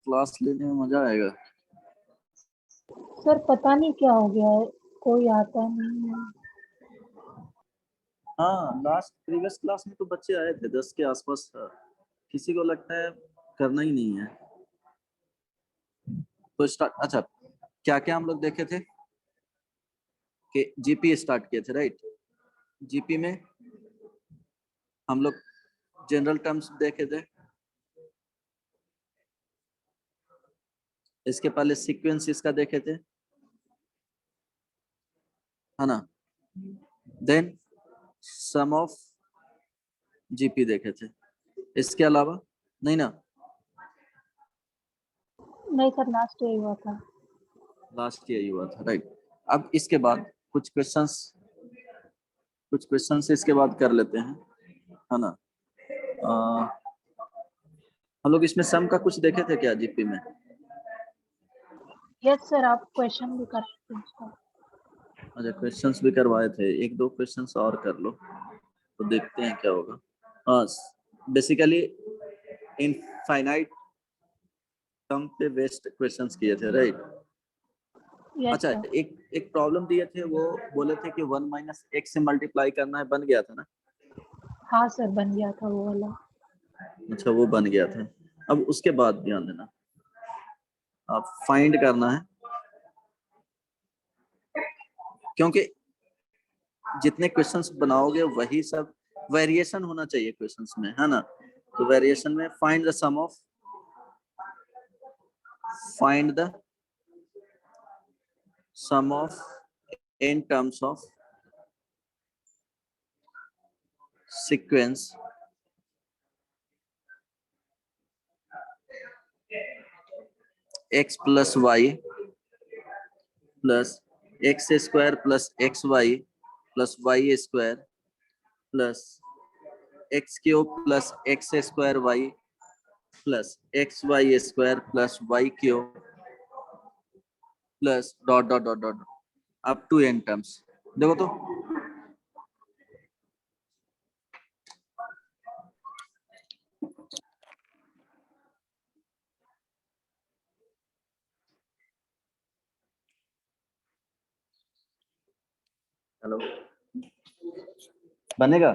Class लेने में मजा आएगा। सर पता नहीं क्या हो गया है, कोई आता नहीं है। हाँ, लास्ट प्रीवियस क्लास में तो बच्चे आए थे 10 के आसपास। किसी को लगता है करना ही नहीं है तो स्टार्ट। अच्छा, क्या क्या हम लोग देखे थे कि जीपी स्टार्ट किए थे, राइट। जीपी में हम लोग जनरल टर्म्स देखे थे, इसके पहले सीक्वेंस इसका देखे थे, है ना। देन सम ऑफ जीपी देखे थे, इसके अलावा नहीं ना। नहीं सर, लास्ट यही हुआ था। लास्ट ईयर हुआ था, राइट। अब इसके बाद कुछ क्वेश्चंस इसके बाद कर लेते हैं, है ना। हम लोग इसमें सम का कुछ देखे थे क्या जीपी में? यस सर, आप क्वेश्चन भी कर सकते हैं उसका। अच्छा, क्वेश्चंस भी करवाए थे, एक दो क्वेश्चंस और कर लो तो देखते हैं क्या होगा। हाँ, बेसिकली इनफाइनाइट टर्म पे बेस्ड क्वेश्चंस किए थे, राइट। यस अच्छा, सर। एक प्रॉब्लम दिए थे, वो बोले थे कि 1 माइनस एक्स से मल्टीप्लाई करना है, बन गया था ना। हाँ सर, बन गया था वो वाला। अच्छा, वो बन गया था। अब उसके बाद ध्यान देना, आप फाइंड करना है, क्योंकि जितने क्वेश्चंस बनाओगे वही सब वेरिएशन होना चाहिए क्वेश्चंस में, है ना। तो वेरिएशन में find the sum of, find the sum of in terms of sequence x plus y plus x square plus xy plus y square plus x cube plus x square y plus xy square plus y cube plus dot dot dot dot up to n terms। देखो तो hello, बनेगा?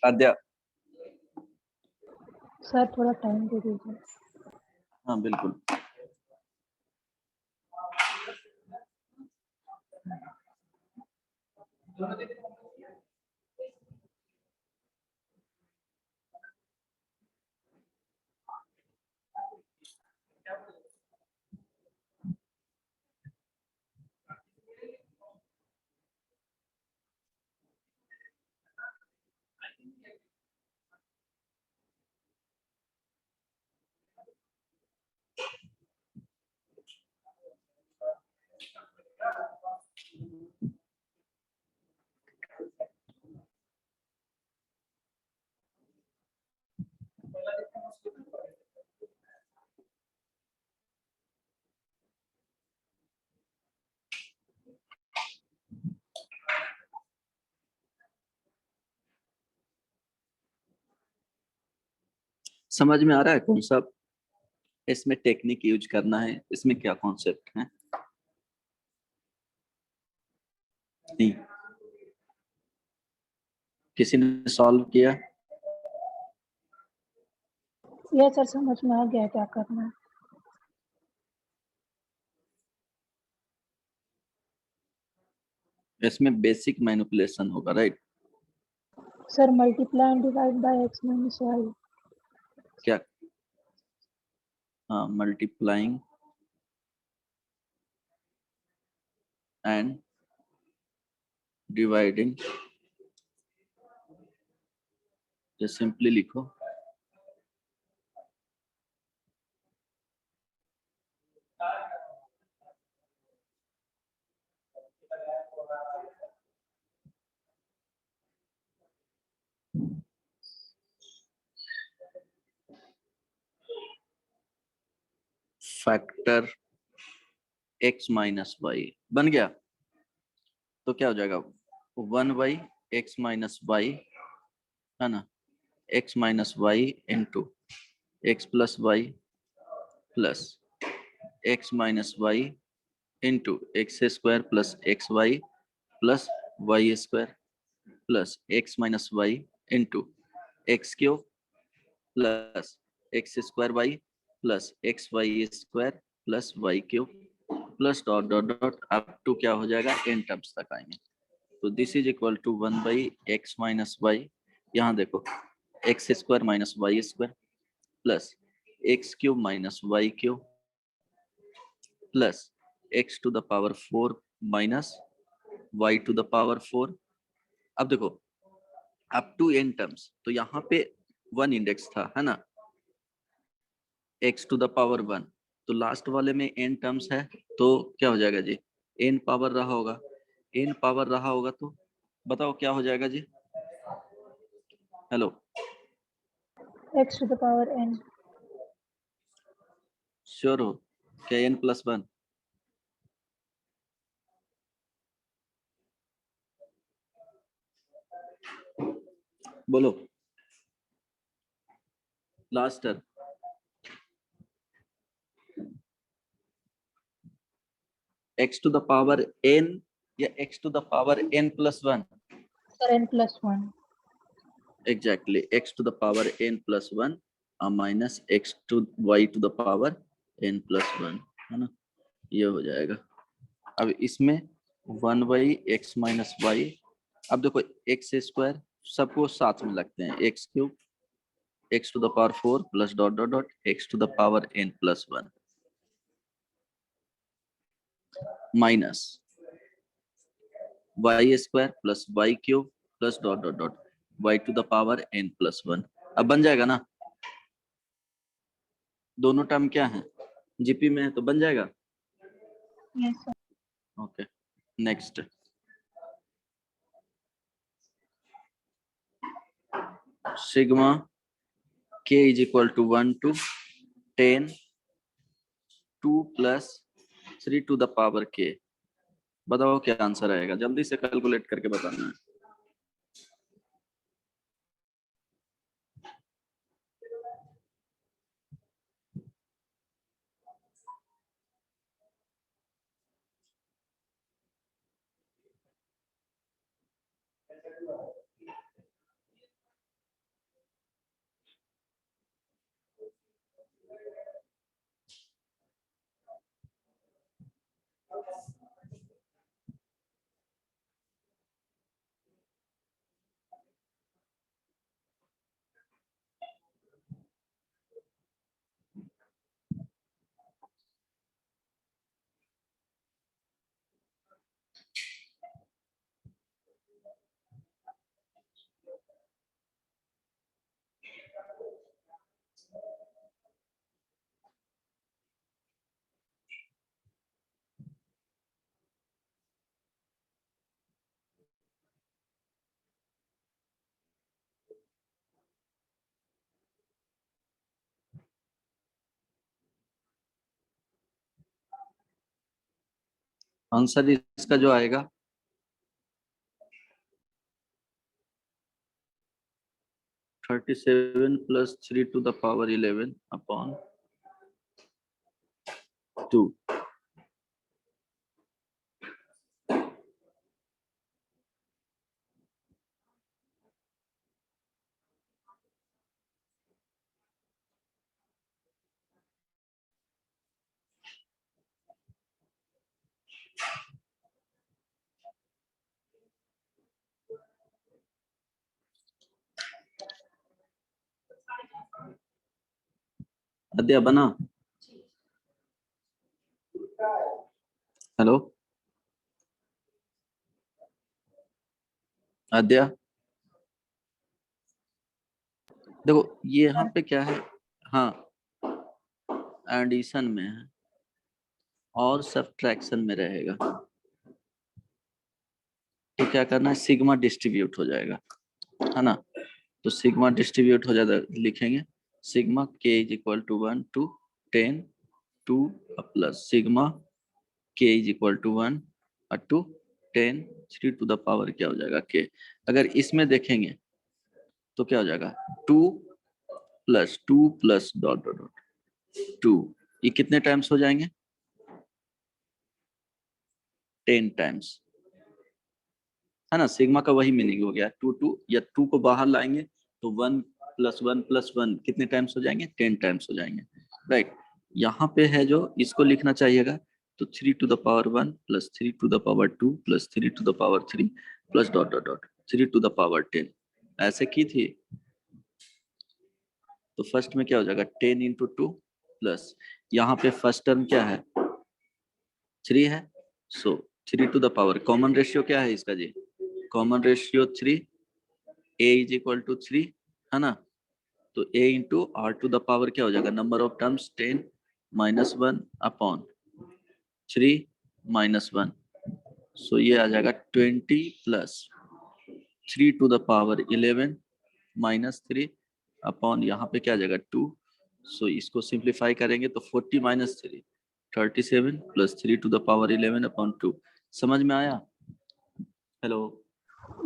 आद्या, sir थोड़ा time दे दीजिए। हाँ बिल्कुल। समझ में आ रहा है कौन सा इसमें टेक्निक यूज करना है, इसमें क्या कॉन्सेप्ट है? नहीं, किसी ने सॉल्व किया? यस सर, समझ में आ गया क्या करना है। इसमें बेसिक मैनिपुलेशन होगा, right. Sir multiply and divide by x minus y. क्या? हाँ, मल्टीप्लाइंग एंड डिवाइडिंग, जो सिंपली लिखो फैक्टर x माइनस वाई बन गया, तो क्या हो जाएगा 1/x माइनस वाई, है ना, x minus y into x plus y plus x minus y into x square plus x y plus y square plus x minus y into x cube plus x square y plus x y square plus y cube plus dot dot dot up to क्या हो जाएगा n terms तक आएंगे। तो this is equal to 1/x minus y, यहाँ देखो x square minus y square plus x cube minus y cube plus x to the power 4 minus y to the power 4। अब देखो अप टू n टर्म्स, तो यहाँ पे 1 index था, है ना, x टू द पावर 1, तो लास्ट वाले में n टर्म्स है, तो क्या हो जाएगा जी, n पावर रहा होगा, n पावर रहा होगा तो बताओ क्या हो जाएगा जी, hello x to the power n. Sure हो क्या n प्लस 1? बोलो last term x to the power n या x to the power n plus 1? Sir, n plus 1. Exactly x to the power n plus 1 minus x to y to the power n plus 1, है ना, ये हो जाएगा। अब इसमें 1/x minus Y, अब देखो एक्स स्क्वायर सबको साथ में लगते हैं, x cube x to the power 4 plus dot dot dot x to the power n plus 1 minus y square plus y cube plus dot dot dot y to the power n plus 1। अब बन जाएगा ना, दोनों term क्या है GP में है तो बन जाएगा। Yes, sir. Okay next, sigma k is equal to 1 to 10 2 plus 3 to the power k, बताओ क्या आंसर आएगा, जल्दी से कैलकुलेट करके बताना है। आंसर इसका जो आएगा 37 plus 3 to the power 11 upon 2। Adya बना, हेलो अद्या, देखो ये यहाँ पे क्या है, हाँ एडिशन में है और सब्ट्रैक्शन में रहेगा, तो क्या करना है सिग्मा डिस्ट्रीब्यूट हो जाएगा, है ना, तो सिग्मा डिस्ट्रीब्यूट हो जाएगा, लिखेंगे sigma k is equal to 1 to 10 2 plus sigma k is equal to 1 up to 10 3 to the power क्या हो जाएगा k। अगर इसमें देखेंगे तो क्या हो जाएगा 2 प्लस डॉट डॉट डॉट 2, ये कितने टाइम्स हो जाएंगे 10 टाइम्स, है ना। सिग्मा का वही मीनिंग हो गया 2 2, या 2 को बाहर लाएंगे तो 1 प्लस 1 कितने टाइम्स हो जाएंगे 10 टाइम्स हो जाएंगे, राइट। यहाँ पे है जो इसको लिखना चाहिएगा, तो 3 to the power 1 plus 3 to the power 2 plus 3 to the power 3 plus dot dot dot 3 to the power 10, ऐसे की थी। तो फर्स्ट में क्या हो जाएगा 10 इंटू 2 प्लस यहाँ पे फर्स्ट टर्म क्या है 3 है, so 3 to the power, common ratio क्या है इसका जी, common ratio 3, a is equal to 3, है ना। तो a into r to the power क्या हो जाएगा, number of terms 10 minus 1 upon 3 minus 1, so ये आ जाएगा 20 plus 3 to the power 11 minus 3 upon यहाँ पे क्या आ जाएगा 2, सो इसको सिंप्लीफाई करेंगे तो 40 minus 3 37 plus 3 to the power 11 upon 2। समझ में आया? Hello,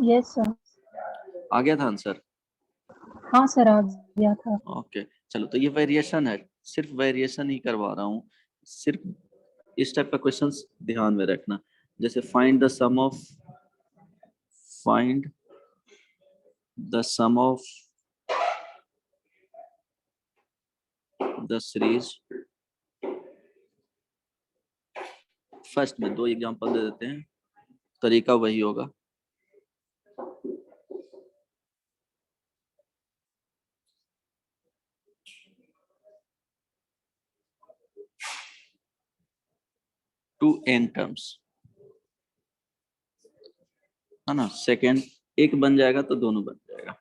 yes sir. आ गया था आंसर? हाँ सर आ गया था। ओके चलो, तो ये वेरिएशन है, सिर्फ वेरिएशन ही करवा रहा हूँ, सिर्फ इस टाइप का क्वेश्चंस ध्यान में रखना। जैसे find the sum of the series, first में 2 एग्जांपल दे देते हैं, तरीका वही होगा। टू n टर्म्स, है ना। सेकेंड एक बन जाएगा तो दोनों बन जाएगा।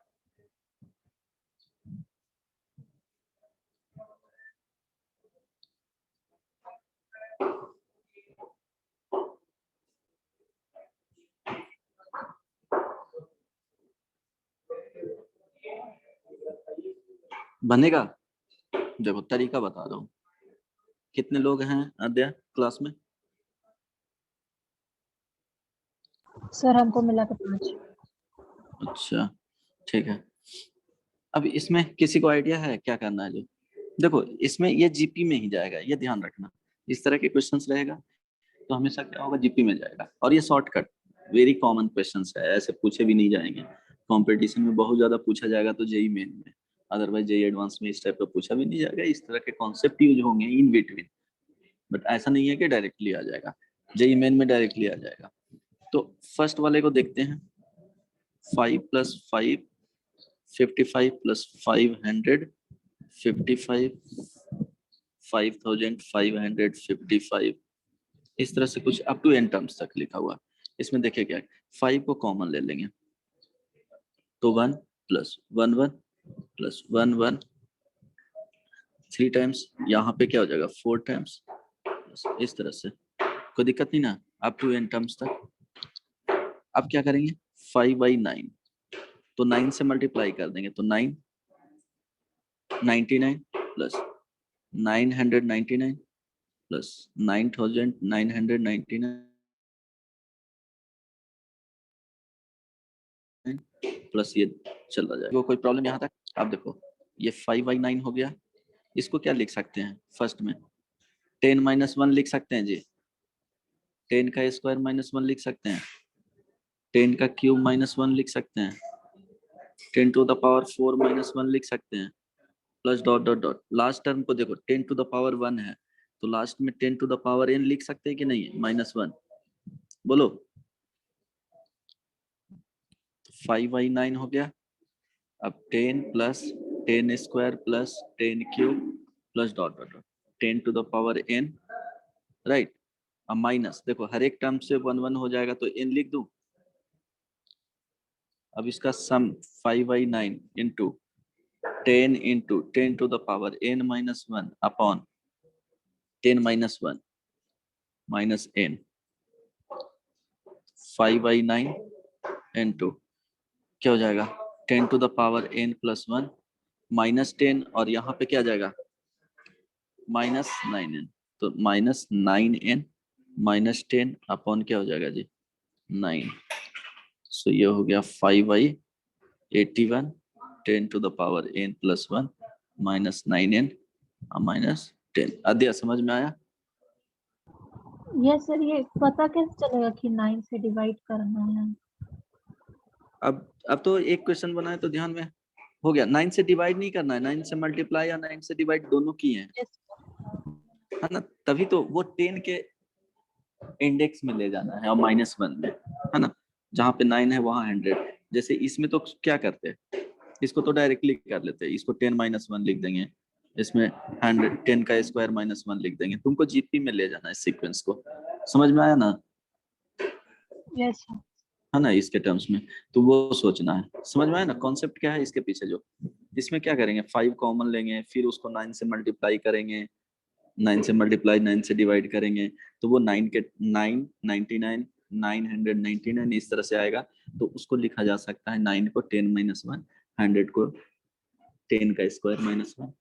बनेगा, देखो तरीका बता रहा हूँ। कितने लोग हैं अद्या क्लास में? सर हमको मिला के 5। अच्छा ठीक है। अब इसमें किसी को आइडिया है क्या करना है? जो देखो इसमें ये जीपी में ही जाएगा, ये ध्यान रखना। इस तरह के क्वेश्चंस रहेगा तो हमेशा क्या होगा, जीपी में जाएगा। और ये शॉर्टकट वेरी कॉमन क्वेश्चंस है, ऐसे पूछे भी नहीं जाएंगे। कंपटीशन में बहुत ज्यादा पूछा जाएगा तो जेई मेन में, अदरवाइज जेई एडवांस में इस टाइप का पूछा भी नहीं जाएगा। इस तरह के कॉन्सेप्ट यूज होंगे इन बिटवीन, बट ऐसा नहीं है कि डायरेक्टली आ जाएगा। जेई मेन में डायरेक्टली आ जाएगा। तो फर्स्ट वाले को देखते हैं। 5 प्लस 5 55 प्लस 500 55 5555, इस तरह से कुछ अप टू एन टर्म्स तक लिखा हुआ। इसमें देखिए क्या है, 5 को कॉमन ले लेंगे तो 1 प्लस 1 1 प्लस 1 1 3 टाइम्स, यहाँ पे क्या हो जाएगा 4 टाइम्स, इस तरह से। कोई दिक्कत नहीं ना, अप टू एन टर्म्स तक। अब क्या करेंगे 5/9, तो 9 से मल्टीप्लाई कर देंगे तो 9 99 प्लस 999 प्लस 9999 प्लस ये चला जाएगा। कोई प्रॉब्लम यहाँ तक? आप देखो ये 5/9 हो गया। इसको क्या लिख सकते हैं, फर्स्ट में 10 माइनस 1 लिख सकते हैं जी, 10 का स्क्वायर माइनस 1 लिख सकते हैं, 10 का क्यूब माइनस 1 लिख सकते हैं, 10 टू द पावर 4 माइनस 1 लिख सकते हैं, plus dot dot dot. Last term को देखो 10 टू द पावर 1 है तो लास्ट में 10 टू द पावर n लिख सकते हैं कि नहीं, -1। बोलो 5/9 हो गया। अब 10 plus 10 square plus 10 cube plus dot dot dot 10 to the power n, right. अब माइनस देखो हर एक टर्म से 1 1 हो जाएगा तो n लिख दूं। अब इसका sum 5/9 into 10 into 10 to the power n minus 1 upon 10 minus 1 minus n, 5/9 into क्या हो जाएगा 10 to the power n plus 1 minus 10, और यहाँ पे क्या आ जाएगा -9n, तो -9n -10 अपॉन क्या हो जाएगा जी 9। सो ये हो गया 5/81 10 to the power n plus 1 -9n -10। आद्या समझ में आया? यस सर, ये पता कैसे चलेगा कि 9 से डिवाइड करना है? अब तो एक क्वेश्चन बना है तो ध्यान में हो गया। 9 से डिवाइड नहीं करना है, 9 से मल्टीप्लाई या 9 से डिवाइड दोनों की है यस ना। तभी तो वो 10 के इंडेक्स में ले जाना है और -1 में, है ना। जहाँ पे 9 है वहाँ 100। जैसे इसमें तो क्या करते हैं, इसको तो डायरेक्टली कर लेते हैं, इसको 10 -1 लिख देंगे, इसमें 100 10 का स्क्वायर -1 लिख देंगे। तुमको जीपी में ले जाना है सीक्वेंस को, समझ में आया ना, यस है ना, इसके टर्म्स में। तो वो सोचना है, समझ में आया ना कॉन्सेप्ट क्या है इसके पीछे। जो इसमें क्या करेंगे, 5 कॉमन लेंगे, फिर उसको 9 से मल्टीप्लाई करेंगे, 9 से मल्टीप्लाई 9 से डिवाइड करेंगे, तो वो 9 के 9 99 999 इस तरह से आएगा। तो उसको लिखा जा सकता है 9 को 10 -1, 100 को 10 का स्क्वायर -1,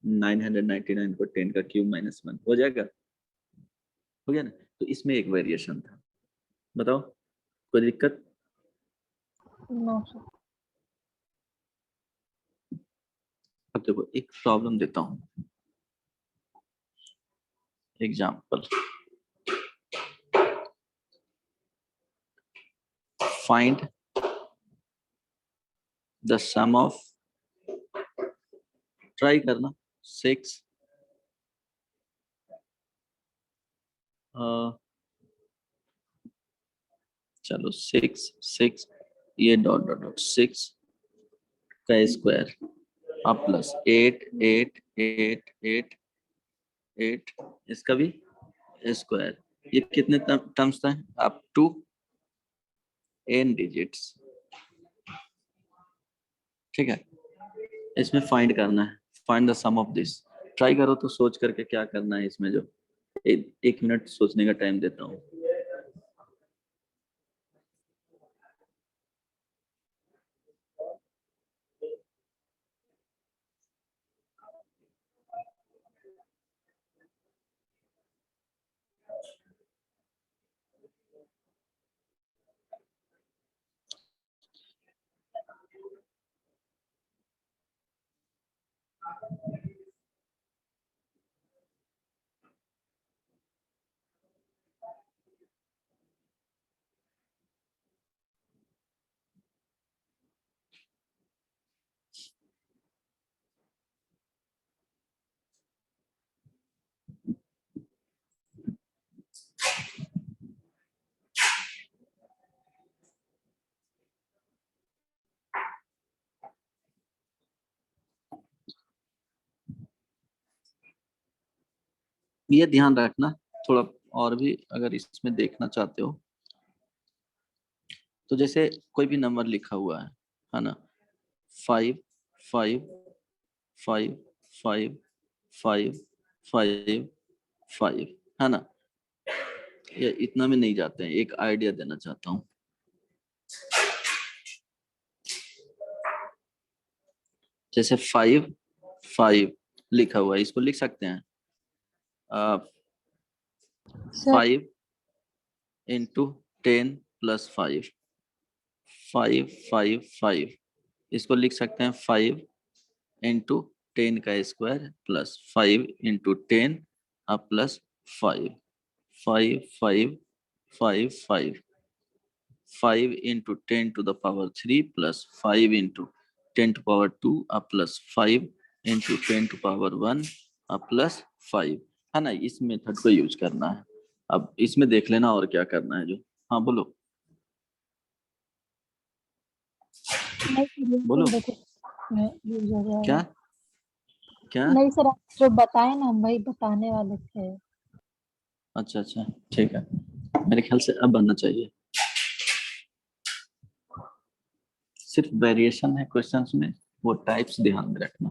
999 को 10 का क्यूब -1 हो जाएगा। हो गया ना। तो इसमें एक वेरिएशन था, बताओ कोई दिक्कत? No sir. अब देखो एक प्रॉब्लम देता हूँ, example. Find the sum of, try करना, 6 चलो 6 ये डॉट डॉट डॉट 6 का स्क्वायर अब प्लस 8 8 8 8 8 इसका भी स्क्वायर। ये कितने टर्म्स था, अप टू n डिजिट्स। ठीक है, इसमें फाइंड करना है, find the sum of this. Try करो तो सोच करके क्या करना है इसमें। जो एक मिनट सोचने का टाइम देता हूँ। ये ध्यान रखना थोड़ा, और भी अगर इसमें देखना चाहते हो तो जैसे कोई भी नंबर लिखा हुआ है ना, 5 5 5 5 5 5 5, है ना। ये इतना में नहीं जाते हैं, एक आइडिया देना चाहता हूँ। जैसे 5 5 लिखा हुआ है, इसको लिख सकते हैं सर 5 इंटू 10 प्लस 5 5 5 5, इसको लिख सकते हैं 5 इंटू 10 का square plus 5 into 10 plus 5 5 5 5 5 5 into 10 to the power 3 plus 5 into 10 to power 2 plus 5 into 10 to power 1 plus 5, है ना। इस मेथड को यूज करना है। अब इसमें देख लेना और क्या करना है जो। हाँ बोलो नहीं सर, ये बोलो। तो देखो में यूज हो क्या जाएगा। क्या? नहीं सर, आप जो बताए ना हम वही बताने वाले थे। अच्छा अच्छा ठीक है, मेरे ख्याल से अब बनना चाहिए। सिर्फ वेरिएशन है क्वेश्चंस में, वो टाइप्स ध्यान में रखना।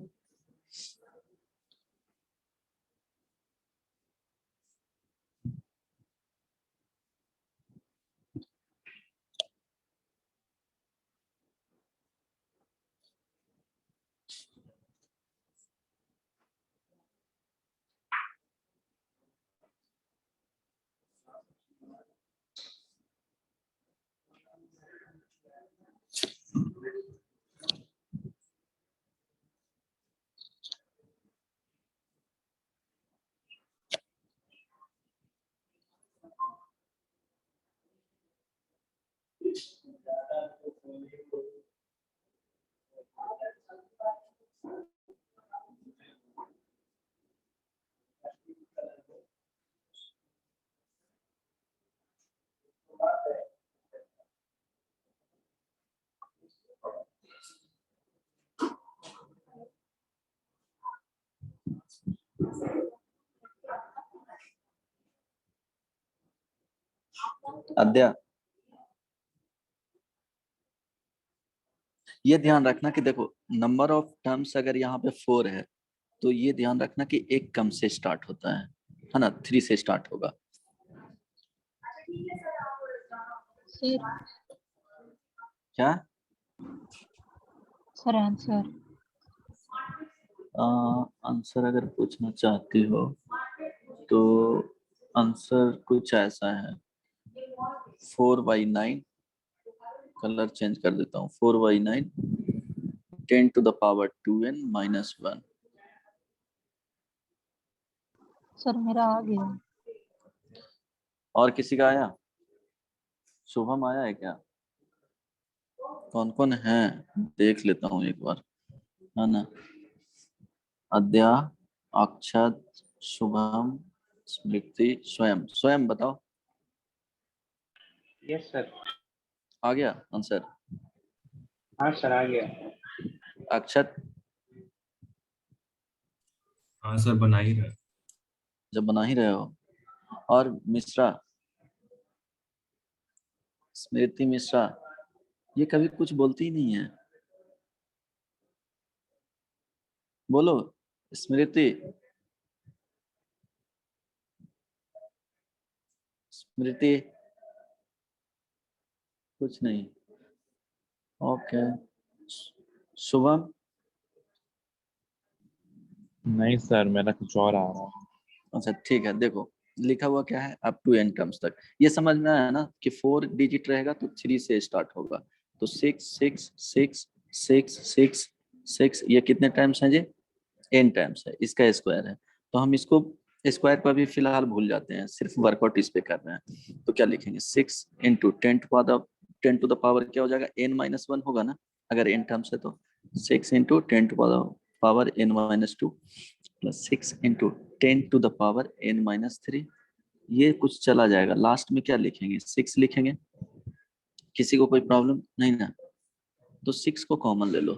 अद्या, ये ध्यान रखना कि देखो नंबर ऑफ टर्म्स अगर यहाँ पे 4 है तो ये ध्यान रखना कि एक कम से स्टार्ट होता है ना, 3 से स्टार्ट होगा। सर क्या सर आंसर आंसर अगर पूछना चाहती हो तो आंसर कुछ ऐसा है, 4/9, कलर चेंज कर देता हूँ, 4/9 10⁻²n-1। सर मेरा आ गया। और किसी का आया? शुभम आया है क्या? कौन कौन है देख लेता हूँ एक बार, है ना। अद्या, अक्षत, शुभम, स्मृति, स्वयं। स्वयं बताओ, यस सर। आ गया आंसर? हाँ सर आ गया। अक्षत, हाँ सर, बना ही रहा। जब बना ही रहे हो। और मिश्रा, स्मृति मिश्रा, ये कभी कुछ बोलती ही नहीं है, बोलो स्मृति। स्मृति कुछ नहीं। ओके, शुभम। नहीं सर, मेरा कुछ और आ रहा है। अच्छा ठीक है, देखो लिखा हुआ क्या है, अप टू n टर्म्स तक। ये समझ में आया ना कि 4 डिजिट रहेगा तो 3 से स्टार्ट होगा। तो 6 6 6 6 6 6, ये कितने टाइम्स हैं जी? n टाइम्स है, इसका स्क्वायर है। तो हम इसको स्क्वायर पर भी फिलहाल भूल जाते हैं, सिर्फ वर्कआउट इस पे कर रहे हैं। तो क्या लिखेंगे, 6 इंटू 10 टू द पावर क्या हो जाएगा, n-1 होगा ना, अगर n टर्म्स है तो 6 into 10 to the power n-2 plus 6 into 10 to the power n-3। ये कुछ चला जाएगा, लास्ट में क्या लिखेंगे, 6 लिखेंगे। किसी को कोई प्रॉब्लम नहीं ना? तो 6 को कॉमन ले लो,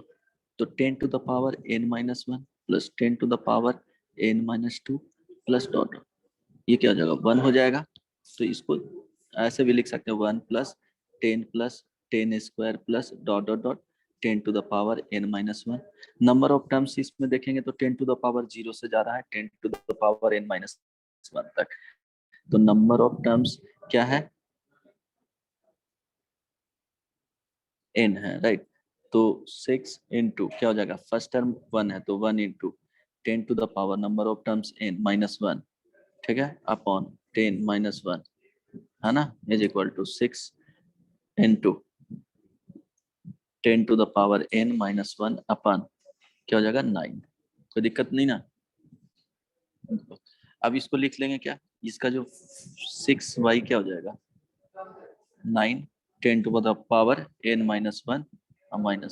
तो 10 to the power n-1 plus 10 to the power n-2 plus dot, ये क्या हो जाएगा, 1 हो जाएगा। तो इसको ऐसे भी लिख सकते हैं, 1 plus 10 plus 10 square plus dot dot dot 10 to the power n-1। Number of terms इसमें देखेंगे तो 10 टू द पावर 0 से जा रहा है 10 टू द पावर n-1 तक। तो नंबर ऑफ टर्म्स क्या है, n है, राइट। तो 6 इंटू क्या हो जाएगा, फर्स्ट टर्म 1 है तो 1 into 10 to the power number of terms n-1, ठीक है, अपॉन 10-1, है ना, is equal to 6 into 10 to the power n-1 upon क्या हो जाएगा, 9। कोई दिक्कत नहीं ना? अब इसको लिख लेंगे क्या, इसका जो 6y क्या हो जाएगा, 9 10 to the power n-1 -1,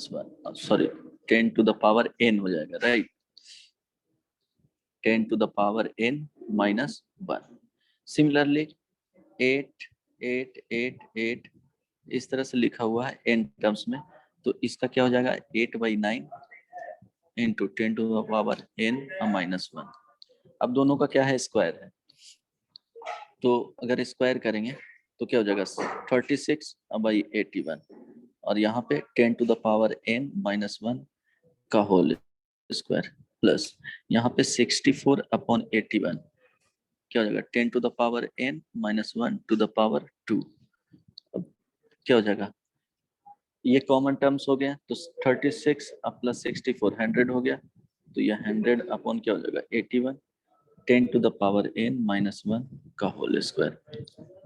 sorry 10 to the power n हो जाएगा, right, 10 to the power n-1। Similarly 8 8 8 8 इस तरह से लिखा हुआ है n टर्म्स में, तो इसका क्या हो जाएगा, 8/9 into 10 to the power n-1। अब दोनों का क्या है, स्क्वायर है, तो अगर स्क्वायर करेंगे तो क्या हो जाएगा, 36/81, और यहाँ पे 10 टू द पावर n-1 का होल स्क्वायर प्लस यहाँ पे 64/81 क्या हो जाएगा, 10 to the power n-1 to the power 2। अब क्या हो जाएगा, ये कॉमन टर्म्स हो गया, तो 36 प्लस 64 100 हो गया, तो ये 100 अपॉन क्या हो जाएगा, 81 10 टू द पावर n-1 का होल स्क्वायर।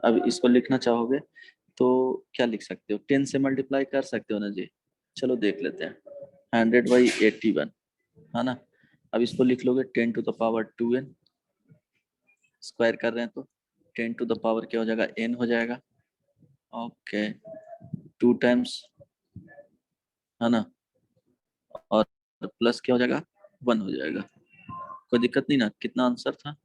अब इसको लिखना चाहोगे तो क्या लिख सकते हो, 10 से मल्टीप्लाई कर सकते हो ना जी, चलो देख लेते हैं, 100/81, है ना। अब इसको लिख लोगे 10 to the power 2n, square कर रहे हैं तो 10 टू द पावर क्या हो जाएगा, n हो जाएगा, ओके, 2 टाइम्स, है ना, और प्लस क्या हो जाएगा, 1 हो जाएगा। कोई दिक्कत नहीं ना? कितना आंसर था,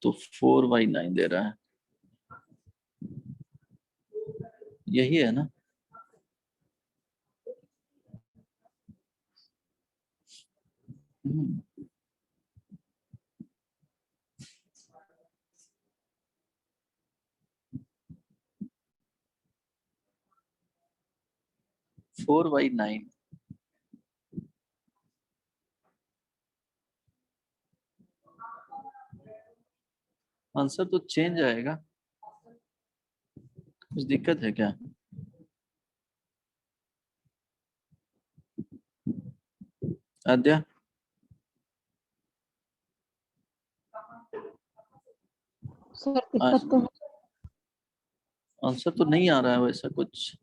तो 4/9 दे रहा है, यही है ना। 4/9 आंसर तो चेंज आएगा, कुछ दिक्कत है क्या? आद्या सर दिक्कत तो आंसर तो नहीं आ रहा है वैसा कुछ।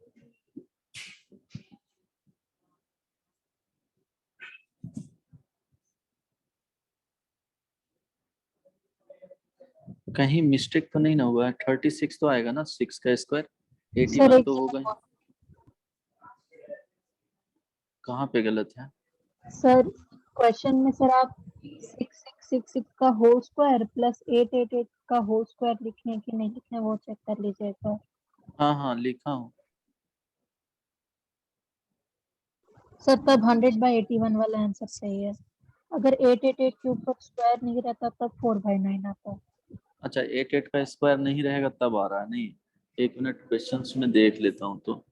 कहीं मिस्टेक तो नहीं ना हुआ है? 36 तो आएगा ना, 6 का स्क्वायर, सर 81 एक तो होगा। कहाँ पे गलत है? सर क्वेश्चन में सर आप 6666 का होल स्क्वायर प्लस 888 का होल स्क्वायर लिखे हैं कि नहीं लिखे हैं वो चेक कर लीजिए एक बार। हाँ हाँ लिखा हूँ। सर तब 100/81 वाला आंसर सही है। अगर 888 के ऊपर स्क्वायर नहीं रहता तब 4/9 आता। अच्छा 8 का स्क्वायर नहीं रहेगा तब आ रहा है? नहीं, एक मिनट क्वेश्चंस में देख लेता हूँ तो।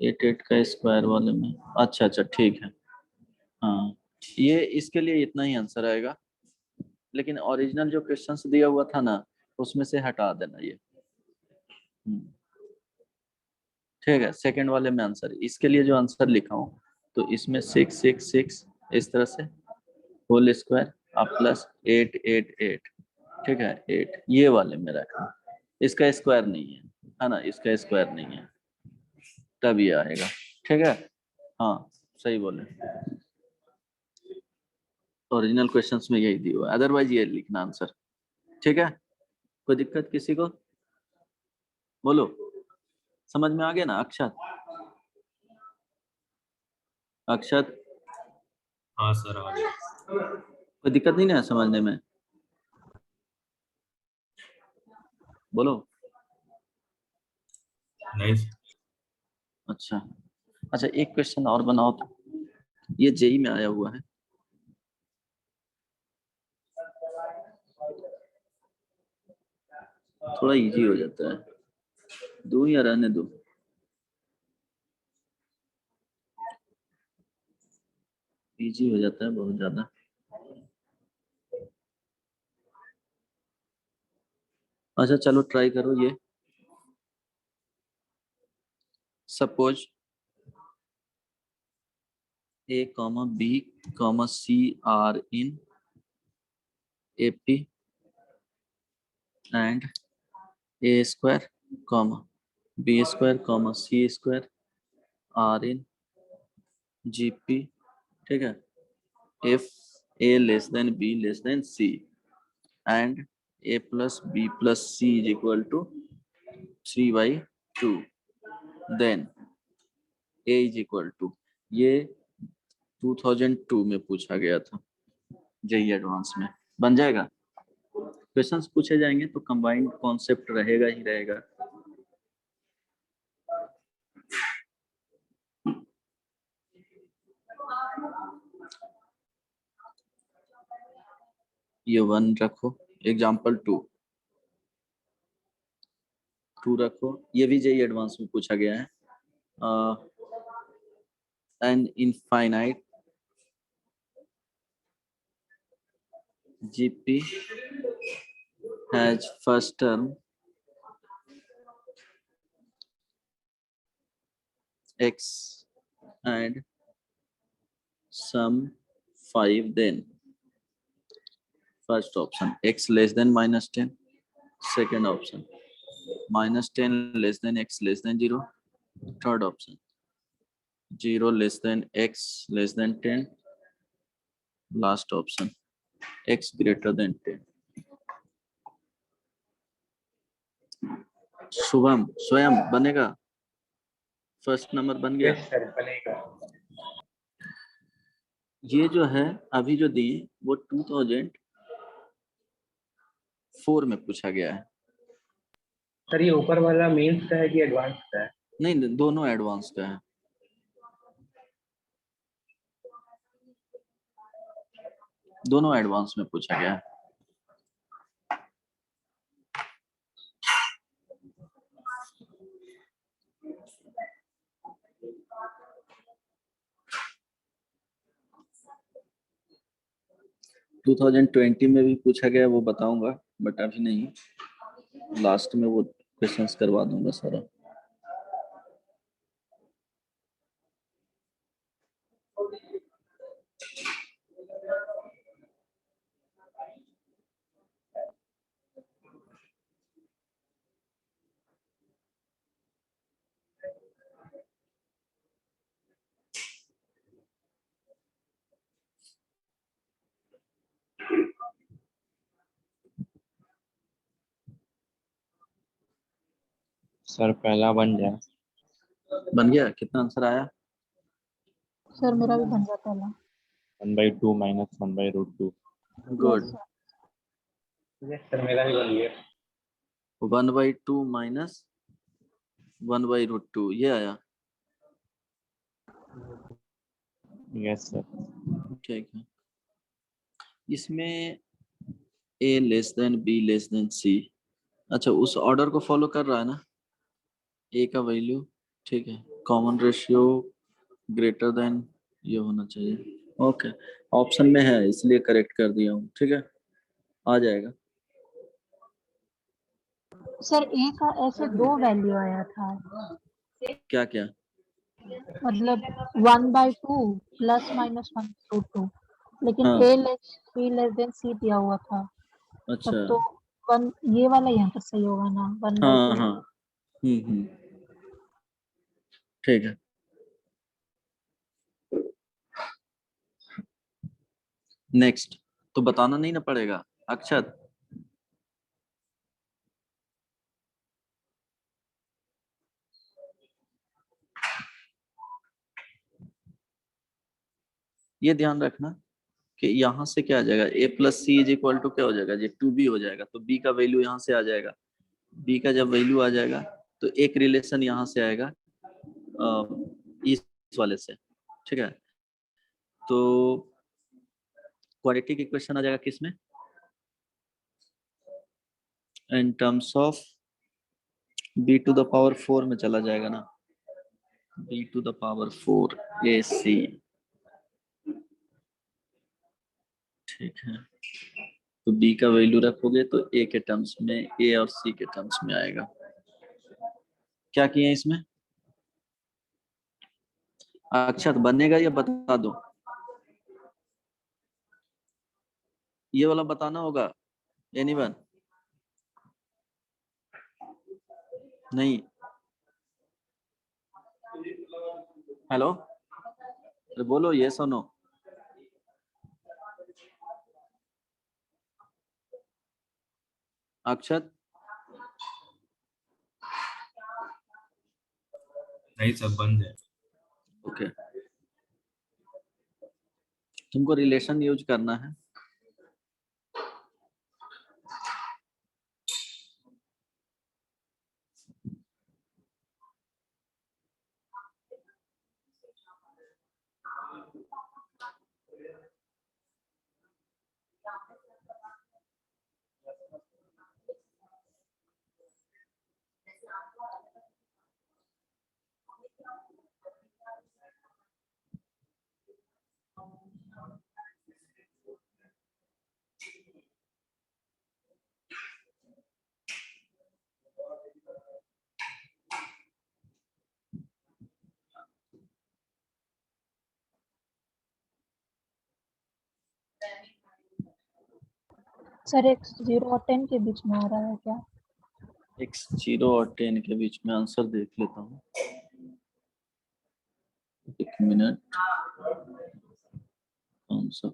8 का स्क्वायर वाले में, अच्छा अच्छा ठीक है। हाँ ये इसके लिए इतना ही आंसर आएगा, लेकिन ओरिजिनल जो क्वेश्चंस दिया हुआ था ना उसमें से हटा देना ये। ठीक है, सेकंड वाले में आंसर, इसके लिए जो आंसर लिखा हूँ तो इसमें 666 इस तरह से होल स्क्वायर आप प्लस 888, ठीक है 8 ये वाले में रखा, इसका स्क्वायर नहीं है ना, इसका स्क्वायर नहीं है, तब ये आएगा। ठीक है, हाँ सही बोले, ओरिजिनल क्वेश्चंस में यही दिया हुआ है, अदरवाइज ये लिखना आंसर। ठीक है, कोई दिक्कत किसी को? बोलो, समझ में आ गया ना? अक्षत, अक्षत हाँ सर आ गया। कोई दिक्कत नहीं ना है समझने में? बोलो। नहीं सर। अच्छा अच्छा, एक क्वेश्चन और बनाओ तो, ये जेई में आया हुआ है। थोड़ा इजी हो जाता है, दो या रहने दो? इजी हो जाता है बहुत ज्यादा। अच्छा चलो ट्राई करो ये। Suppose A, B, C are in AP and A square, B square, C square are in GP। ठीक है, if A less than B less than C and A plus B plus C is equal to 3/2, then A is equal to, ये 2002 में पूछा गया था JEE advance में। बन जाएगा? क्वेश्चंस पूछे जाएंगे तो कंबाइंड कॉन्सेप्ट रहेगा ही रहेगा। ये 1 रखो, एग्जाम्पल 2 रखो, ये भी जेई एडवांस में पूछा गया है। N infinite GP has first term x and sum 5, then first option x less than -10, second option -10 less than x less than 0, third option 0 less than x less than 10, last option x greater than 10। Shubham स्वयं बनेगा? First number बन गया? Yes sir बनेगा। ये जो है अभी जो दी वो 2004 में पूछा गया है। सर ये ऊपर वाला मेंस का है कि एडवांस का है? नहीं दोनों एडवांस का है, दोनों एडवांस में पूछा गया है। 2020 में भी पूछा गया, वो बताऊंगा, बट अभी नहीं, लास्ट में वो क्वेश्चंस करवा दूंगा सारा। सर पहला बन जाए। बन गया? कितना आंसर आया? सर मेरा भी बन जाता है। 1/2 minus 1/√2। Good. Yes, sir. Yes sir, मेरा भी बन गया। 1/2 माइनस 1/√2 ये आया। Yes sir. ठीक है, इसमें a less than b less than c, अच्छा उस ऑर्डर को फॉलो कर रहा है ना? a का वैल्यू, ठीक है, कॉमन रेशियो ग्रेटर देन ये होना चाहिए। ओके, ऑप्शन में है इसलिए करेक्ट कर दिया हूँ, ठीक है, आ जाएगा। सर ए का ऐसे 2 वैल्यू आया था, क्या क्या? मतलब 1/2 प्लस माइनस 1/2, लेकिन हाँ, ए लेस देन सी दिया हुआ था, अच्छा, तब तो वन ये वाला यहाँ पर सही होगा ना, 1/2। हाँ हाँ, हम्म, ठीक है। नेक्स्ट तो बताना नहीं ना पड़ेगा। अक्षत, ये ध्यान रखना कि यहाँ से क्या आ जाएगा, a plus C is equal to क्या हो जाएगा, ये 2b हो जाएगा, तो b का वैल्यू यहाँ से आ जाएगा। b का जब वैल्यू आ जाएगा तो एक रिलेशन यहाँ से आएगा इस वाले से, ठीक है, तो क्वाड्रेटिक इक्वेशन आ जाएगा किसमें, in terms of b to the power 4 में चला जाएगा ना, b to the power 4 ac, ठीक है, तो b का वैल्यू रखोगे तो a के टर्म्स में, a और c के टर्म्स में आएगा। क्या किए इसमें? अक्षत बनेगा या बता दो? ये वाला बताना होगा, एनीवन? नहीं, हेलो, अरे बोलो ये सुनो। अक्षत, नहीं सब बंद है। ओके, तुमको रिलेशन यूज करना है। सर x 0 और 10 के बीच में आ रहा है क्या? x 0 और 10 के बीच में आंसर देख लेता हूँ, एक मिनट, कौन सा?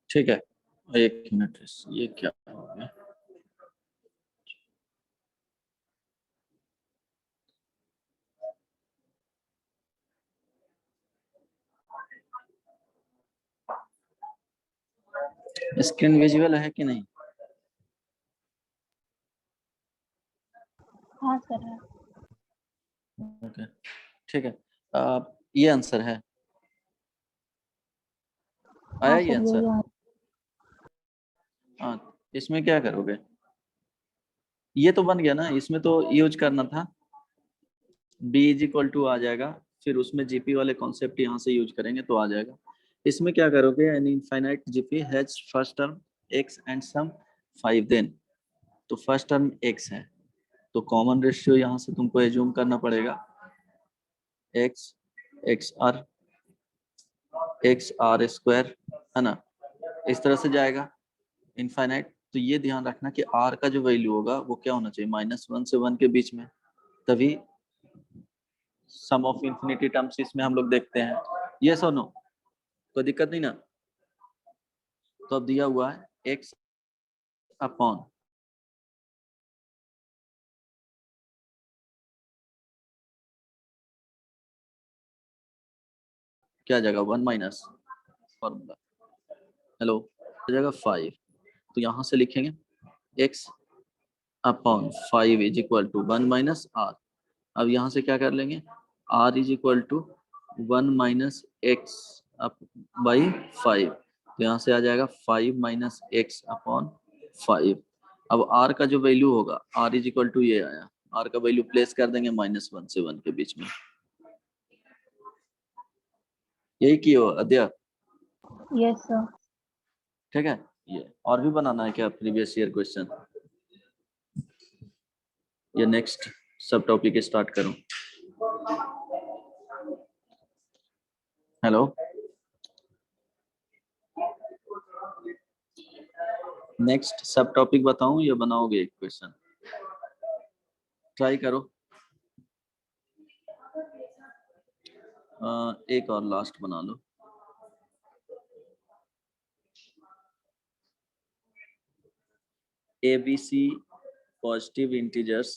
ठीक है, एक मिनट, ये क्या हो गया? स्क्रीन विजुअल है कि नहीं? हाँ सर है। ओके, ठीक है। ये आंसर है, आया हाँ ये सर आंसर? यही है। हाँ, इसमें क्या करोगे? ये तो बन गया ना, इसमें तो यूज करना था, b इज इक्वल टू आ जाएगा, फिर उसमें जीपी वाले कॉन्सेप्ट यहाँ से यूज करेंगे तो आ जाएगा। इसमें क्या करोगे? An infinite GP has first term x and sum 5, then तो फर्स्ट टर्म x है, तो कॉमन रेशियो यहाँ से तुमको एज्यूम करना पड़ेगा x एक्स आर स्क्वायर, है ना, इस तरह से जाएगा इनफाइनाइट। तो ये ध्यान रखना कि r का जो वैल्यू होगा वो क्या होना चाहिए, -1 से 1 के बीच में, तभी सम ऑफ इंफिनिटी टर्म्स इसमें हम लोग देखते हैं। यस और नो? कोई दिक्कत नहीं ना? तो अब दिया हुआ है x अपॉन क्या जाएगा, 1 माइनस फॉर्मूला, हेलो, हो जाएगा 5। तो यहाँ से लिखेंगे x upon 5 is equal to 1 minus r। अब यहाँ से क्या कर लेंगे, r is equal to 1 minus x up by 5। तो यहाँ से आ जाएगा 5 माइनस एक्स अपॉन 5। अब r का जो वैल्यू होगा, r इज इक्वल टू ये आया, r का वैल्यू प्लेस कर देंगे -1 से 1 के बीच में। यही की हो अध्या? Yes sir. ठीक है, ये और भी बनाना है क्या प्रीवियस ईयर क्वेश्चन, या नेक्स्ट सब टॉपिक स्टार्ट करूं? हेलो, नेक्स्ट सब टॉपिक बताऊं या बनाओगे एक क्वेश्चन? ट्राई करो। एक और लास्ट बना लो। ABC positive integers,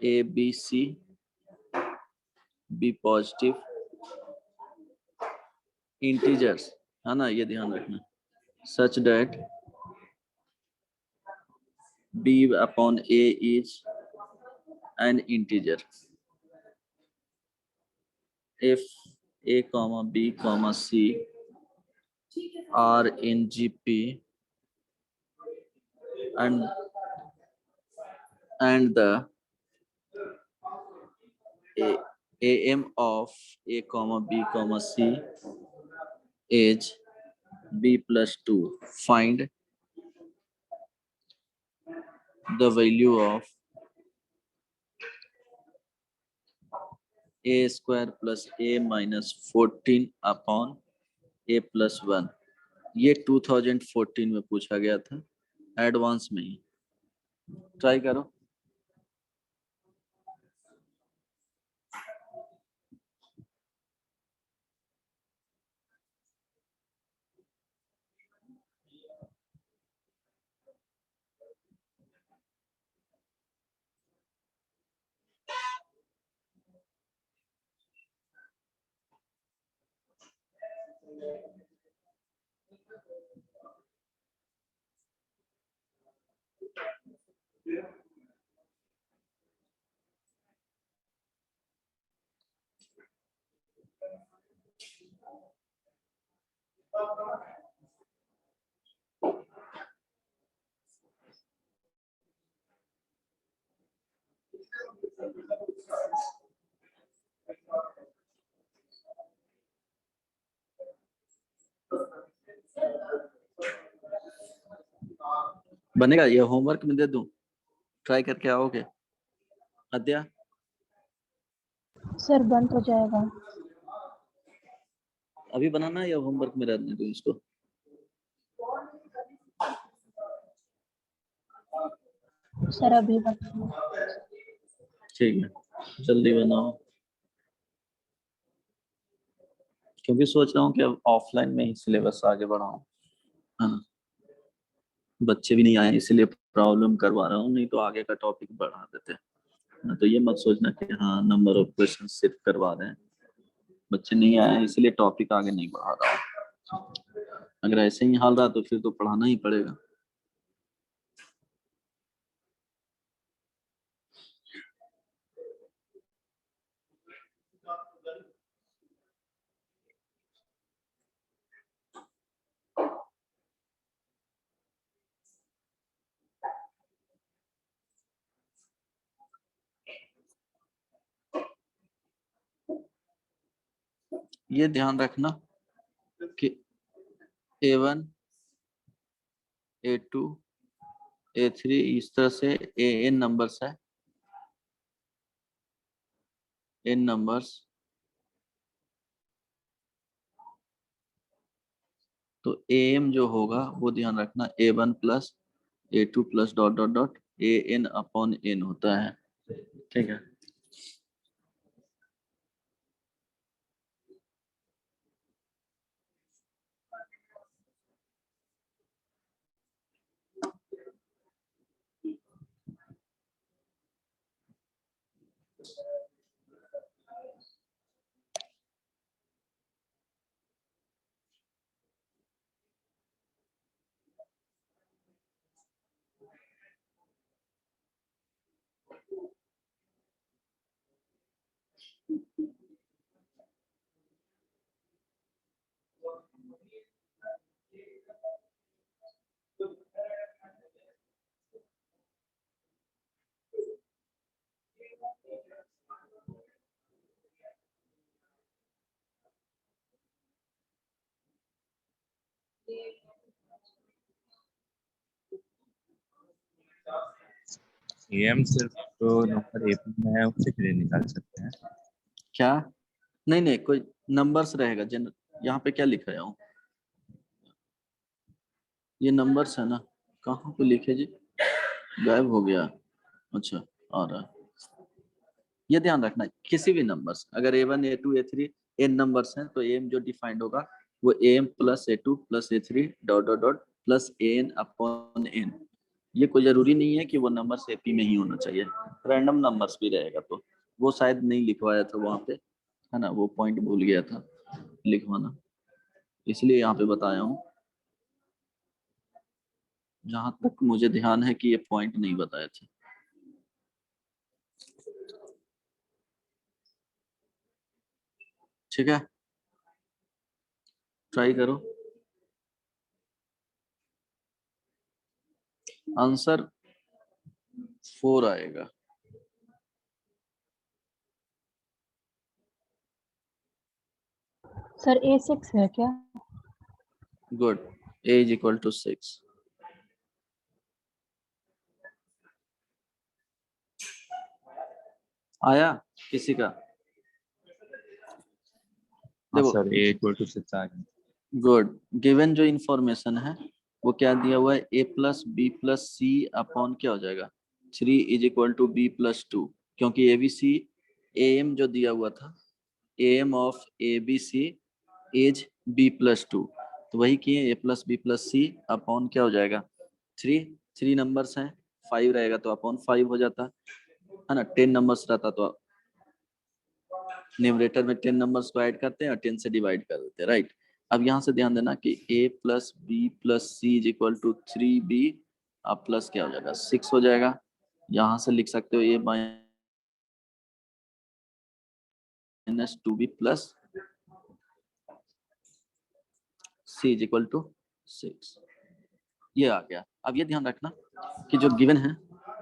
ABC be positive integers, है ना, ये ध्यान रखना, such that B upon A is an integer if A comma B comma C are in GP and the AM of A comma B comma C is B plus 2, find the value of A square plus A minus 14 upon A plus 1। ये 2014 में पूछा गया था, advance में ही। Try करो। बनेगा? ये homework में दे दूं, ट्राई करके आओगे अद्या? सर बन तो जाएगा। अभी बनाना है या होमवर्क में रहने दूं इसको? सर अभी बन। ठीक है, जल्दी बनाओ, क्योंकि सोच रहा हूँ कि अब ऑफलाइन में ही सिलेबस आगे बढ़ाऊं। है ना। बच्चे भी नहीं आए इसलिए प्रॉब्लम करवा रहा हूँ, नहीं तो आगे का टॉपिक बढ़ा देते ना। तो ये मत सोचना कि हाँ नंबर ऑफ क्वेश्चन सिर्फ करवा रहे हैं, बच्चे नहीं आए इसलिए टॉपिक आगे नहीं बढ़ा रहा हूँ। अगर ऐसे ही हाल रहा तो फिर तो पढ़ाना ही पड़ेगा। ये ध्यान रखना कि A1 A2 A3 इस तरह से AN नंबर्स है, N नंबर्स। तो AM जो होगा वो ध्यान रखना A1 plus A2 plus dot dot dot AN upon N होता है, ठीक है। एम सिर्फ तो नंबर एपी में है उसी के लिए निकाल सकते हैं। क्या? नहीं नहीं, कोई नंबर्स रहेगा जन। यहाँ पे क्या लिखा है? ये नंबर्स है ना, कहाँ पे लिखे जी? गायब हो गया। अच्छा, आ रहा है। ये ध्यान रखना है, किसी भी नंबर्स अगर A1 A2 A3 n numbers हैं तो एम जो डिफाइंड होगा वो am plus A2 plus A3 dot dot dot plus an upon n। ये कोई जरूरी नहीं है कि वो नंबर्स AP में ही होना चाहिए, रैंडम नंबर्स भी रहेगा। तो वो शायद नहीं लिखवाया था वहाँ पे, है ना, वो पॉइंट भूल गया था लिखवाना, इसलिए यहाँ पे बताया हूँ। जहां तक मुझे ध्यान है कि ये पॉइंट नहीं बताए थे। ठीक है, ट्राई करो। आंसर 4 आएगा। सर A6 है क्या? Good, A is equal to 6। आया किसी का? हाँ देखो, सर ए इक्वल टू 6 आ गया। गुड। गिवन जो इंफॉर्मेशन है वो क्या दिया हुआ है? A plus B plus C upon क्या हो जाएगा 3 is equal to B plus 2, क्योंकि ABC AM जो दिया हुआ था AM of ABC is B plus 2, तो वही किए A plus B plus C upon क्या हो जाएगा 3 नंबर्स हैं, 5 रहेगा तो अपॉन 5 हो जाता है ना। 10 नंबर्स रहता तो न्यूमरेटर में 10 नंबर्स को ऐड करते हैं और 10 से डिवाइड कर देते हैं, राइट। अब यहाँ से ध्यान देना कि A plus B plus C is equal to 3B, अब प्लस क्या हो जाएगा 6 हो जाएगा। यहाँ से लिख सकते हो A minus 2B plus C is equal to 6। ये आ गया। अब ये ध्यान रखना कि जो गिवन है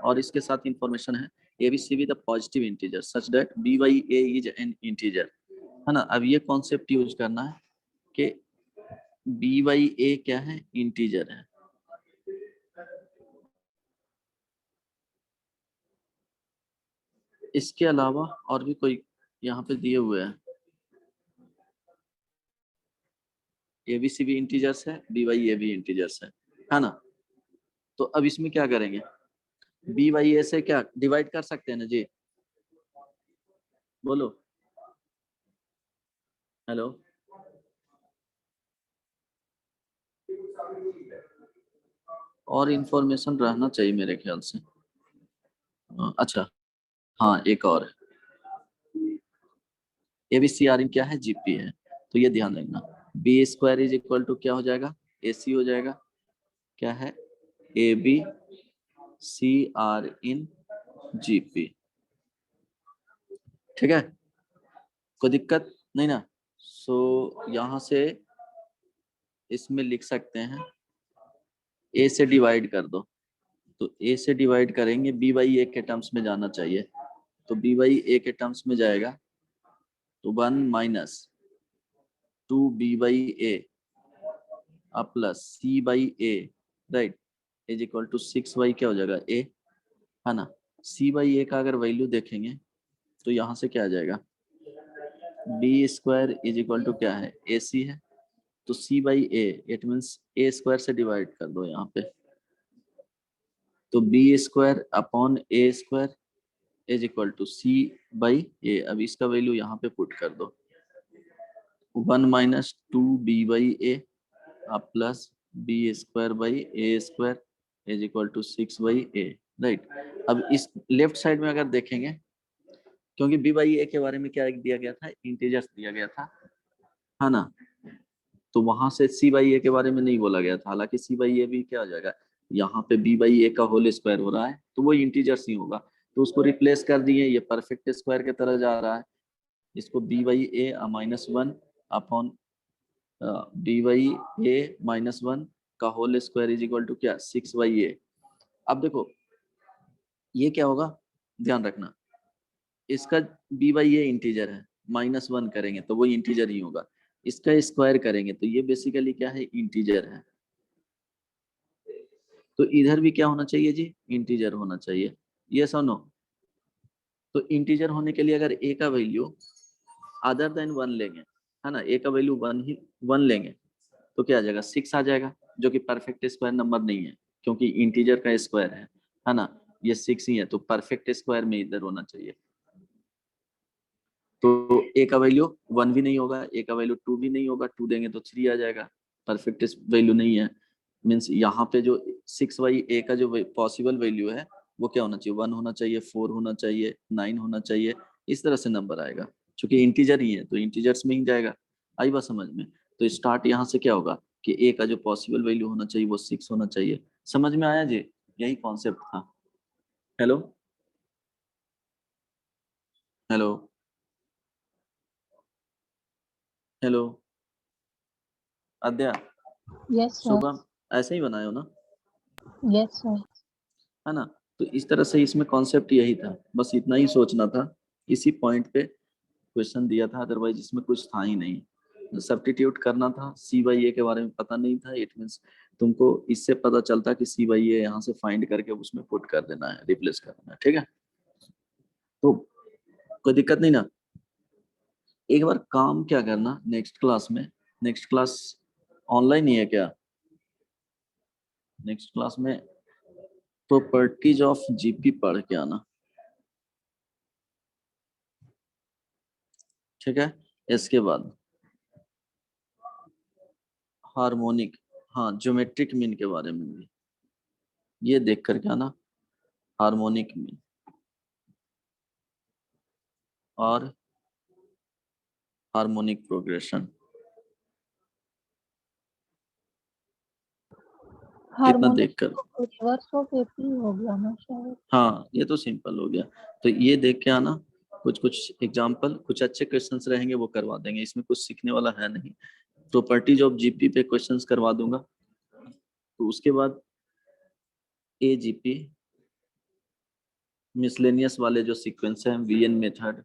और इसके साथ इंफॉर्मेशन है ABC with a positive integer such that B by A is an integer, है ना। अब ये कॉन्सेप्ट यूज करना है कि B by A क्या है? इंटीजर है। इसके अलावा और भी कोई यहाँ पे दिए हुए हैं, ABC भी इंटीजर्स है, B by A भी इंटीजर्स है ना। तो अब इसमें क्या करेंगे? B by A से क्या डिवाइड कर सकते हैं ना जी? बोलो, हेलो। और इंफॉर्मेशन रहना चाहिए मेरे ख्याल से। अच्छा हाँ, एक और ABCRN क्या है, जीपी है, तो ये ध्यान रखना। B square is equal to क्या हो जाएगा, AC हो जाएगा। क्या है, ABCRN GP। ठीक है, कोई दिक्कत नहीं ना। सो यहाँ से इसमें लिख सकते हैं, A से डिवाइड कर दो, तो A से डिवाइड करेंगे, B/A के टर्म्स में जाना चाहिए, तो B/A के टर्म्स में जाएगा, तो 1 minus 2B/A plus C/A, right, is equal to 6 क्या हो जाएगा, A, है ना। C/A का अगर वैल्यू देखेंगे तो यहाँ से क्या आ जाएगा, B square is equal to क्या है, AC है, तो C/A it means A square से डिवाइड कर दो यहाँ पे, तो B square upon A square is equal to C/A। अब इसका वैल्यू यहाँ पे पुट कर दो, 1 minus 2B/A plus B square by A square is equal to 6/A, right. अब इस लेफ्ट साइड में अगर देखेंगे, क्योंकि B/A के बारे में क्या दिया गया था, इंटीजर्स दिया गया था, है ना, तो वहां से C/A के बारे में नहीं बोला गया था। हालांकि C/A भी क्या हो जाएगा, यहाँ पे B/A का होल स्क्वायर हो रहा है, तो वो इंटीजर्स ही होगा, तो उसको रिप्लेस कर दिए, ये परफेक्ट स्क्वायर की तरह जा रहा है, इसको B/A minus 1 upon B/A minus 1 का whole square is equal to क्या, 6/A। अब देखो ये क्या होगा, ध्यान रखना, इसका B/A इंटीजर है, -1 करेंगे तो वो इंटीजर ही होगा, इसका स्क्वायर करेंगे तो ये बेसिकली क्या है, इंटीजर है, तो इधर भी क्या होना चाहिए जी, इंटीजर होना चाहिए, ये सुनो। तो इंटीजर होने के लिए अगर A का वैल्यू अदर देन 1 लेंगे, है ना, A का वैल्यू 1 लेंगे, तो क्या आ जाएगा, 6 आ जाएगा, जो कि परफेक्ट स्क्वायर नंबर नहीं है, क्योंकि इंटीजर का स्क्वायर है ना, ये 6 ही है, तो परफेक्ट स्क्वायर में इधर होना चाहिए। तो A का वैल्यू 1 भी नहीं होगा, A का वैल्यू 2 भी नहीं होगा, 2 देंगे तो 3 आ जाएगा, परफेक्ट वैल्यू नहीं है, मीन्स यहाँ पे जो 6/A का जो पॉसिबल वैल्यू है वो क्या होना चाहिए, 1 होना चाहिए, 4 होना चाहिए, 9 होना चाहिए, इस तरह से नंबर आएगा, क्योंकि इंटीजर ही है तो इंटीजर्स में ही जाएगा। आई बात समझ में, तो स्टार्ट यहाँ से क्या होगा कि A का जो पॉसिबल वैल्यू होना चाहिए वो 6 होना चाहिए। समझ में आया जी, यही कॉन्सेप्ट था। हेलो हेलो हेलो आद्या, यस सर, शुभम, ऐसे ही बनाए हो ना, यस सर। है ना। तो इस तरह से इसमें कॉन्सेप्ट यही था, बस इतना ही सोचना था, इसी पॉइंट पे क्वेश्चन दिया था, अदरवाइज इसमें कुछ था ही नहीं। सब्स्टिट्यूट करना था, C/A के बारे में पता नहीं था, इट मींस तुमको इससे पता चलता कि C/A यहाँ से फाइंड करके उसमें पुट कर देना है, रिप्लेस कर देना है, ठीक है, तो कोई दिक्कत नहीं ना। एक बार काम क्या करना, नेक्स्ट क्लास में, नेक्स्ट क्लास ऑनलाइन ही है क्या, नेक्स्ट क्लास में प्रॉपर्टीज ऑफ GP पढ़ के आना, ठीक है। इसके बाद हार्मोनिक, हाँ ज्योमेट्रिक मीन के बारे में भी ये देख करके आना, हार्मोनिक मीन और हार्मोनिक प्रोग्रेशन, कितना हार्मोनिक देखकर, रिवर्स ऑफ एपी हो गया ना शायद। हाँ ये तो सिंपल हो गया, तो ये देख के आना, कुछ कुछ एग्जांपल, कुछ अच्छे क्वेश्चंस रहेंगे वो करवा देंगे, इसमें कुछ सीखने वाला है नहीं, प्रॉपर्टीज ऑफ GP पे क्वेश्चंस करवा दूंगा, तो उसके बाद AGP मिसलेनियस वाले जो सीक्वेंस है, VN मेथड,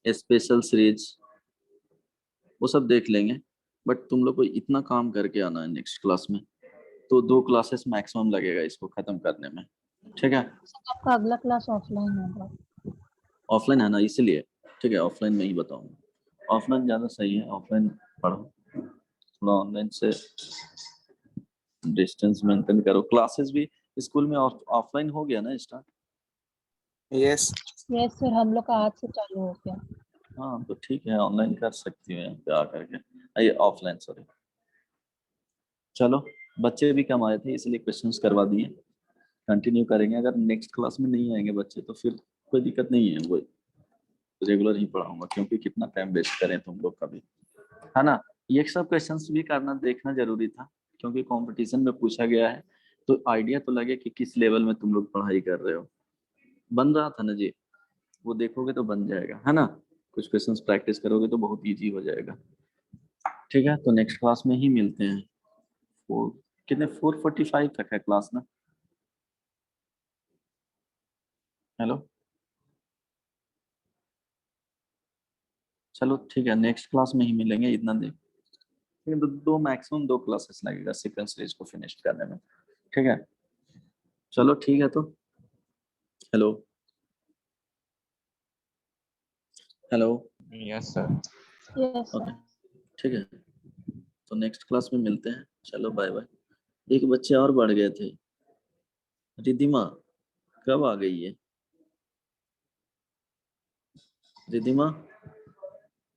स्पेशल सीरीज, वो सब देख लेंगे, बट तुम लोग को इतना काम करके आना है नेक्स्ट क्लास में, तो 2 क्लासेस मैक्सिमम लगेगा इसको खत्म करने में, ठीक है। सर आपका अगला क्लास ऑफलाइन होगा। ऑफलाइन है ना, इसलिए ठीक है, ऑफलाइन में ही बताऊंगा, ऑफलाइन ज़्यादा सही है, ऑफलाइन पढ़ो, थोड़ा ऑनलाइन से डिस्टेंस मेंटेन करो। क्लासेस भी स्कूल में ऑफलाइन हो गया ना स्टार्ट, यस यस सर, हम लोग का आज से चालू हो गया। हाँ तो ठीक है, ऑनलाइन कर सकती हूँ यहाँ पे आकर के, ये ऑफलाइन सॉरी। चलो बच्चे भी कम आए थे इसलिए क्वेश्चंस करवा दिए, कंटिन्यू करेंगे। अगर नेक्स्ट क्लास में नहीं आएंगे बच्चे तो फिर कोई दिक्कत नहीं है, वो रेगुलर ही पढ़ाऊंगा, क्योंकि कितना टाइम वेस्ट करें तुम लोग का भी, है ना। ये सब क्वेश्चंस भी करना देखना जरूरी था, क्योंकि कंपटीशन में पूछा गया है, तो आइडिया तो लगे कि किस लेवल में तुम लोग पढ़ाई कर रहे हो। बन रहा था ना जी, वो देखोगे तो बन जाएगा, है ना। कुछ क्वेश्चंस प्रैक्टिस करोगे तो बहुत इजी हो जाएगा। ठीक है, तो नेक्स्ट क्लास में ही मिलते हैं। फोर कितने 4:45 तक है क्लास ना। हेलो, चलो ठीक है, नेक्स्ट क्लास में ही मिलेंगे, इतना देख। ठीक है, तो दो मैक्सिमम 2 क्लासेस लगेगा सीक्वेंस सीरीज को फिनिश करने में। ठीक है, चलो ठीक है। तो hello, hello, yes sir. Yes okay, sir. ठीक है, तो नेक्स्ट क्लास में मिलते हैं। चलो बाय बाय। एक बच्चे और बढ़ गए थे, रिधिमा कब आ गई है? रिधिमा